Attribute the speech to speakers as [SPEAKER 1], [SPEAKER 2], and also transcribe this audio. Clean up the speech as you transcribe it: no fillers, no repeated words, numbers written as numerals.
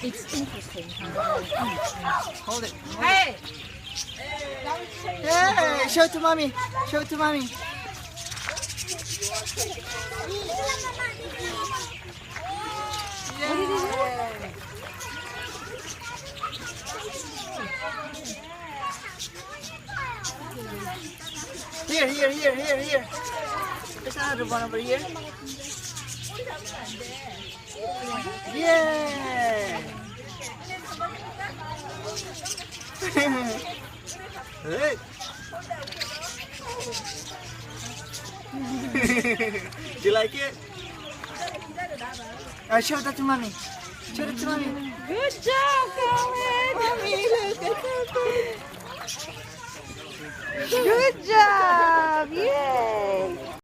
[SPEAKER 1] It's interesting.
[SPEAKER 2] Hold it.
[SPEAKER 1] Hey!
[SPEAKER 2] Hey, show it to mommy. Show it to mommy. Here. There's another one over here. Yeah. Look. Do you like it? Show that to mommy. Show it to mommy.
[SPEAKER 1] Good job, Colin!
[SPEAKER 2] Mommy, look. That's so good.
[SPEAKER 1] Good job!